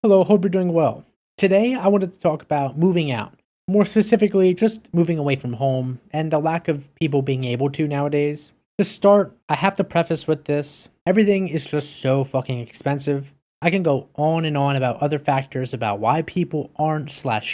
Hello, hope you're doing well. Today, I wanted to talk about moving out. More specifically, just moving away from home and the lack of people being able to nowadays. To start, I have to preface with this everything is just so fucking expensive. I can go on and on about other factors about why people aren't/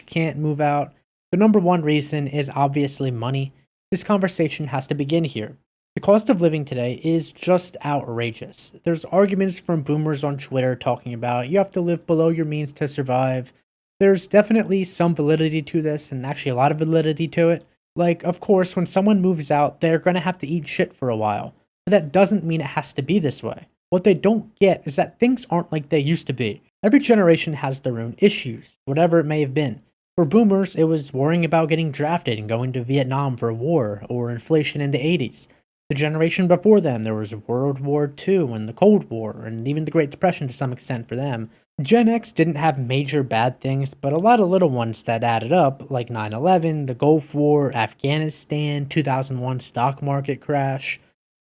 can't move out. The number one reason is obviously money. This conversation has to begin here. The cost of living today is just outrageous. There's arguments from boomers on Twitter talking about you have to live below your means to survive. There's definitely some validity to this, and actually a lot of validity to it. Like, of course, when someone moves out, they're gonna have to eat shit for a while. But that doesn't mean it has to be this way. What they don't get is that things aren't like they used to be. Every generation has their own issues, whatever it may have been. For boomers, it was worrying about getting drafted and going to Vietnam for war, or inflation in the 80s. The generation before them, there was World War II and the Cold War, and even the Great Depression to some extent for them. Gen X didn't have major bad things, but a lot of little ones that added up, like 9/11, the Gulf War, Afghanistan, 2001 stock market crash.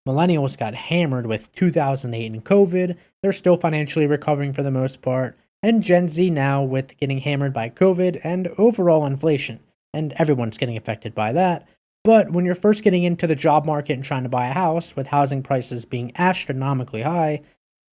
Millennials got hammered with 2008 and COVID. They're still financially recovering for the most part. And Gen Z now with getting hammered by COVID and overall inflation. And everyone's getting affected by that. But when you're first getting into the job market and trying to buy a house, with housing prices being astronomically high,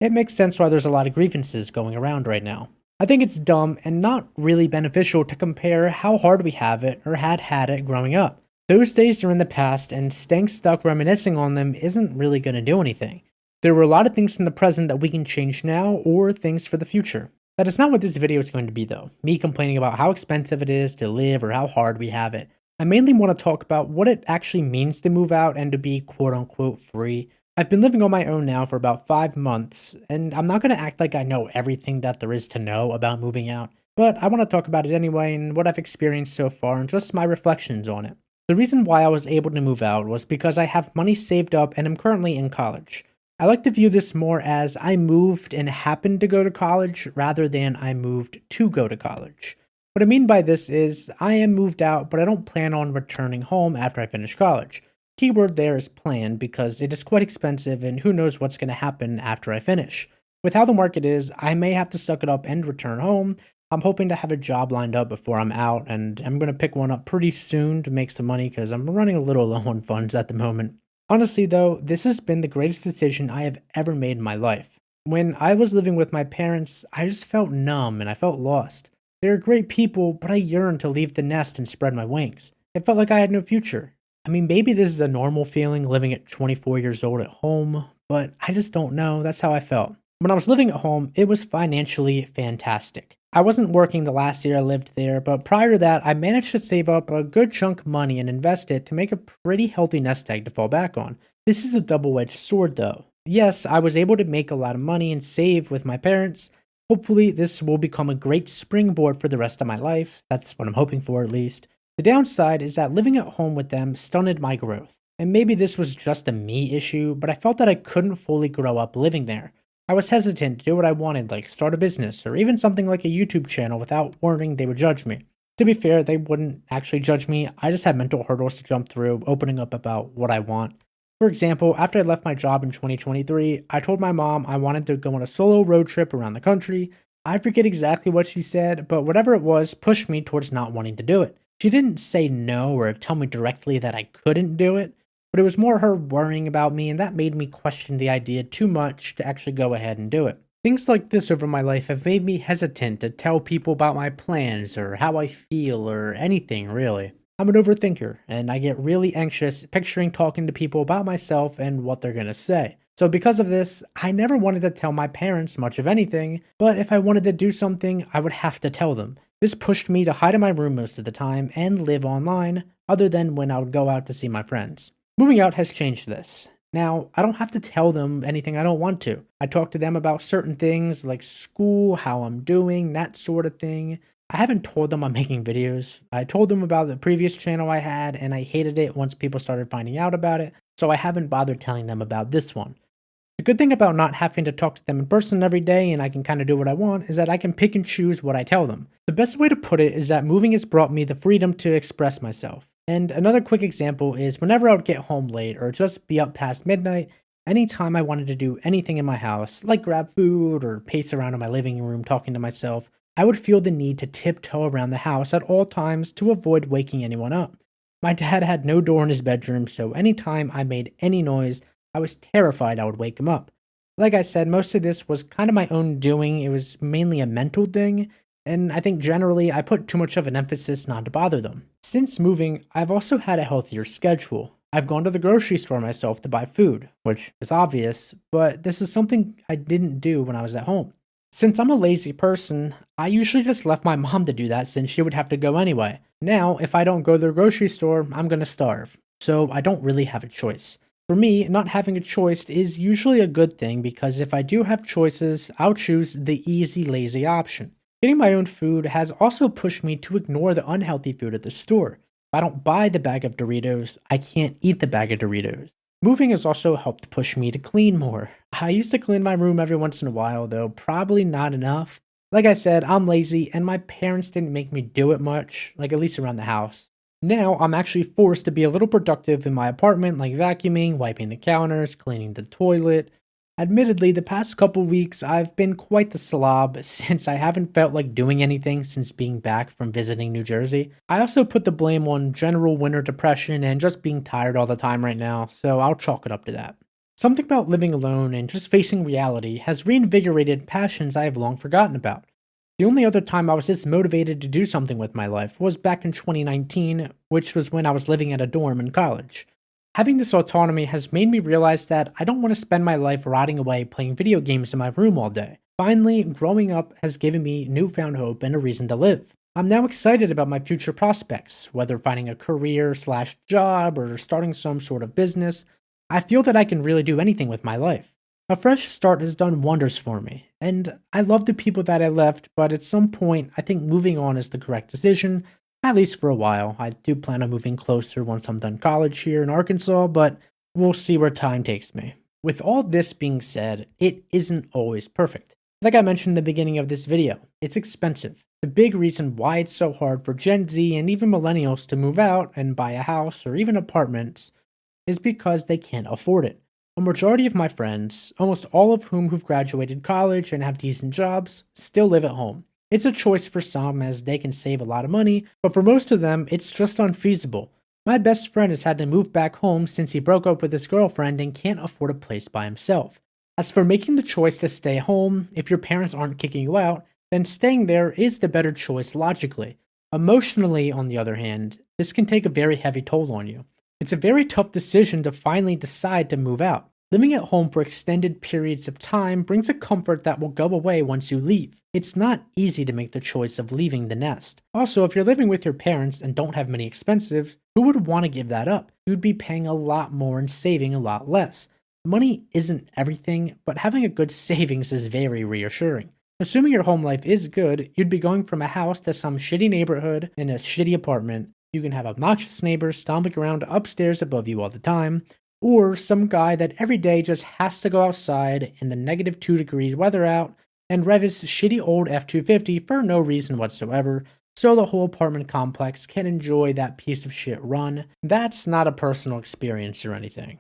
it makes sense why there's a lot of grievances going around right now. I think it's dumb and not really beneficial to compare how hard we have it or had it growing up. Those days are in the past, and staying stuck reminiscing on them isn't really going to do anything. There were a lot of things in the present that we can change now, or things for the future. That is not what this video is going to be, though. Me complaining about how expensive it is to live or how hard we have it. I mainly want to talk about what it actually means to move out and to be quote unquote free. I've been living on my own now for about 5 months, and I'm not going to act like I know everything that there is to know about moving out, but I want to talk about it anyway and what I've experienced so far and just my reflections on it. The reason why I was able to move out was because I have money saved up and am currently in college. I like to view this more as I moved and happened to go to college rather than I moved to go to college. What I mean by this is, I am moved out, but I don't plan on returning home after I finish college. Keyword there is plan because it is quite expensive and who knows what's going to happen after I finish. With how the market is, I may have to suck it up and return home. I'm hoping to have a job lined up before I'm out, and I'm going to pick one up pretty soon to make some money because I'm running a little low on funds at the moment. Honestly though, this has been the greatest decision I have ever made in my life. When I was living with my parents, I just felt numb and I felt lost. They were great people, but I yearned to leave the nest and spread my wings. It felt like I had no future. I mean, maybe this is a normal feeling living at 24 years old at home, but I just don't know. That's how I felt. When I was living at home, it was financially fantastic. I wasn't working the last year I lived there, but prior to that, I managed to save up a good chunk of money and invest it to make a pretty healthy nest egg to fall back on. This is a double-edged sword though. Yes, I was able to make a lot of money and save with my parents. Hopefully, this will become a great springboard for the rest of my life. That's what I'm hoping for, at least. The downside is that living at home with them stunted my growth. And maybe this was just a me issue, but I felt that I couldn't fully grow up living there. I was hesitant to do what I wanted, like start a business or even something like a YouTube channel without worrying they would judge me. To be fair, they wouldn't actually judge me. I just had mental hurdles to jump through, opening up about what I want. For example, after I left my job in 2023, I told my mom I wanted to go on a solo road trip around the country. I forget exactly what she said, but whatever it was pushed me towards not wanting to do it. She didn't say no or tell me directly that I couldn't do it, but it was more her worrying about me, and that made me question the idea too much to actually go ahead and do it. Things like this over my life have made me hesitant to tell people about my plans or how I feel or anything really. I'm an overthinker, and I get really anxious picturing talking to people about myself and what they're gonna say. So because of this, I never wanted to tell my parents much of anything, but if I wanted to do something, I would have to tell them. This pushed me to hide in my room most of the time and live online, other than when I would go out to see my friends. Moving out has changed this. Now, I don't have to tell them anything I don't want to. I talk to them about certain things like school, how I'm doing, that sort of thing. I haven't told them I'm making videos. I told them about the previous channel I had, and I hated it once people started finding out about it, so I haven't bothered telling them about this one. The good thing about not having to talk to them in person every day and I can kind of do what I want is that I can pick and choose what I tell them. The best way to put it is that moving has brought me the freedom to express myself. And another quick example is whenever I would get home late or just be up past midnight, anytime I wanted to do anything in my house, like grab food or pace around in my living room talking to myself, I would feel the need to tiptoe around the house at all times to avoid waking anyone up. My dad had no door in his bedroom, so anytime I made any noise, I was terrified I would wake him up. Like I said, most of this was kind of my own doing. It was mainly a mental thing, and I think generally I put too much of an emphasis not to bother them. Since moving, I've also had a healthier schedule. I've gone to the grocery store myself to buy food, which is obvious, but this is something I didn't do when I was at home. Since I'm a lazy person, I usually just left my mom to do that since she would have to go anyway. Now, if I don't go to the grocery store, I'm gonna starve. So I don't really have a choice. For me, not having a choice is usually a good thing because if I do have choices, I'll choose the easy, lazy option. Getting my own food has also pushed me to ignore the unhealthy food at the store. If I don't buy the bag of Doritos, I can't eat the bag of Doritos. Moving has also helped push me to clean more. I used to clean my room every once in a while, though probably not enough. Like I said, I'm lazy, and my parents didn't make me do it much, like at least around the house. Now, I'm actually forced to be a little productive in my apartment, like vacuuming, wiping the counters, cleaning the toilet. Admittedly, the past couple weeks I've been quite the slob since I haven't felt like doing anything since being back from visiting New Jersey. I also put the blame on general winter depression and just being tired all the time right now, so I'll chalk it up to that. Something about living alone and just facing reality has reinvigorated passions I have long forgotten about. The only other time I was this motivated to do something with my life was back in 2019, which was when I was living at a dorm in college. Having this autonomy has made me realize that I don't want to spend my life rotting away playing video games in my room all day. Finally, growing up has given me newfound hope and a reason to live. I'm now excited about my future prospects, whether finding a career slash job or starting some sort of business. I feel that I can really do anything with my life. A fresh start has done wonders for me, and I love the people that I left, but at some point, I think moving on is the correct decision, at least for a while. I do plan on moving closer once I'm done college here in Arkansas, but we'll see where time takes me. With all this being said, it isn't always perfect. Like I mentioned in the beginning of this video, it's expensive. The big reason why it's so hard for Gen Z and even millennials to move out and buy a house or even apartments is because they can't afford it. A majority of my friends, almost all of who've graduated college and have decent jobs, still live at home. It's a choice for some as they can save a lot of money, but for most of them, it's just unfeasible. My best friend has had to move back home since he broke up with his girlfriend and can't afford a place by himself. As for making the choice to stay home, if your parents aren't kicking you out, then staying there is the better choice logically. Emotionally, on the other hand, this can take a very heavy toll on you. It's a very tough decision to finally decide to move out. Living at home for extended periods of time brings a comfort that will go away once you leave. It's not easy to make the choice of leaving the nest. Also, if you're living with your parents and don't have many expenses, who would want to give that up? You'd be paying a lot more and saving a lot less. Money isn't everything, but having a good savings is very reassuring. Assuming your home life is good, you'd be going from a house to some shitty neighborhood in a shitty apartment. You can have obnoxious neighbors stomping around upstairs above you all the time, or some guy that every day just has to go outside in the negative 2 degrees weather out and rev his shitty old F-250 for no reason whatsoever, so the whole apartment complex can enjoy that piece of shit run. That's not a personal experience or anything.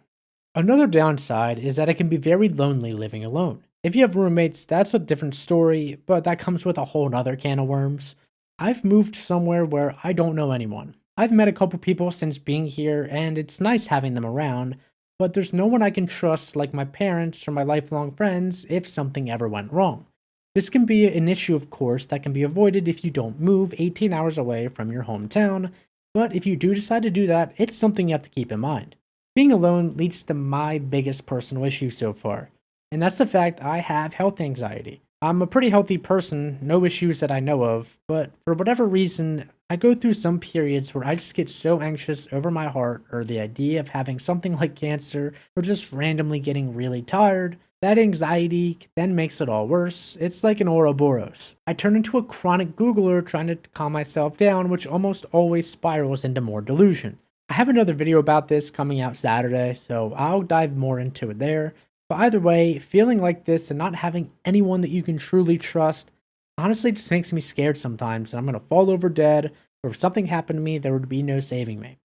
Another downside is that it can be very lonely living alone. If you have roommates, that's a different story, but that comes with a whole nother can of worms. I've moved somewhere where I don't know anyone. I've met a couple people since being here, and it's nice having them around, but there's no one I can trust like my parents or my lifelong friends if something ever went wrong. This can be an issue, of course, that can be avoided if you don't move 18 hours away from your hometown, but if you do decide to do that, it's something you have to keep in mind. Being alone leads to my biggest personal issue so far, and that's the fact I have health anxiety. I'm a pretty healthy person, no issues that I know of, but for whatever reason, I go through some periods where I just get so anxious over my heart or the idea of having something like cancer or just randomly getting really tired. That anxiety then makes it all worse. It's like an Ouroboros. I turn into a chronic Googler trying to calm myself down, which almost always spirals into more delusion. I have another video about this coming out Saturday, so I'll dive more into it there. But either way, feeling like this and not having anyone that you can truly trust honestly just makes me scared sometimes, and I'm going to fall over dead, or if something happened to me, there would be no saving me.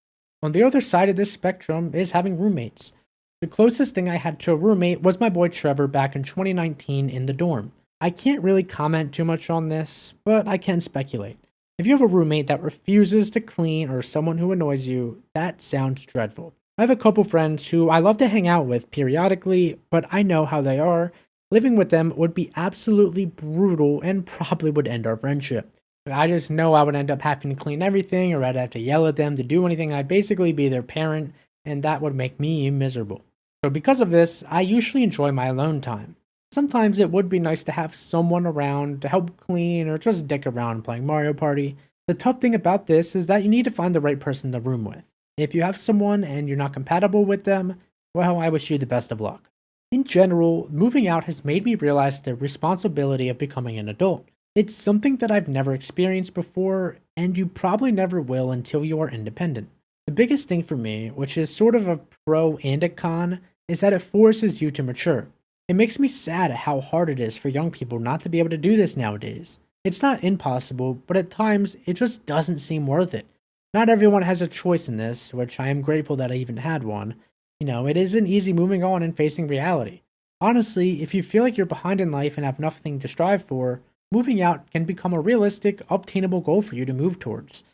On the other side of this spectrum is having roommates. The closest thing I had to a roommate was my boy Trevor back in 2019 in the dorm. I can't really comment too much on this, but I can speculate. If you have a roommate that refuses to clean or someone who annoys you, that sounds dreadful. I have a couple friends who I love to hang out with periodically, but I know how they are. Living with them would be absolutely brutal and probably would end our friendship. I just know I would end up having to clean everything, or I'd have to yell at them to do anything. I'd basically be their parent, and that would make me miserable. So, because of this, I usually enjoy my alone time. Sometimes it would be nice to have someone around to help clean or just dick around playing Mario Party. The tough thing about this is that you need to find the right person to room with. If you have someone and you're not compatible with them, well, I wish you the best of luck. In general, moving out has made me realize the responsibility of becoming an adult. It's something that I've never experienced before, and you probably never will until you are independent. The biggest thing for me, which is sort of a pro and a con, is that it forces you to mature. It makes me sad at how hard it is for young people not to be able to do this nowadays. It's not impossible, but at times it just doesn't seem worth it. Not everyone has a choice in this, which I am grateful that I even had one. It isn't easy moving on and facing reality. Honestly, if you feel like you're behind in life and have nothing to strive for, moving out can become a realistic, obtainable goal for you to move towards.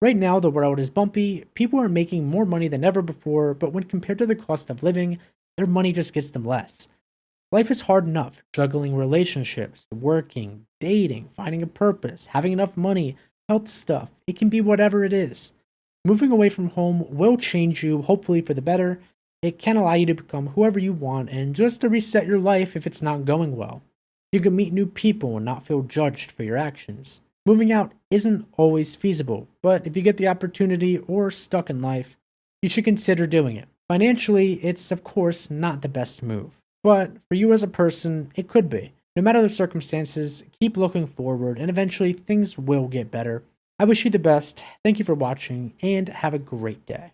Right now, the world is bumpy, people are making more money than ever before, but when compared to the cost of living, their money just gets them less. Life is hard enough, juggling relationships, working, dating, finding a purpose, having enough money, health stuff. It can be whatever it is. Moving away from home will change you, hopefully for the better. It can allow you to become whoever you want and just to reset your life if it's not going well. You can meet new people and not feel judged for your actions. Moving out isn't always feasible, but if you get the opportunity or stuck in life, you should consider doing it. Financially, it's of course not the best move, but for you as a person, it could be. No matter the circumstances, keep looking forward and eventually things will get better. I wish you the best. Thank you for watching and have a great day.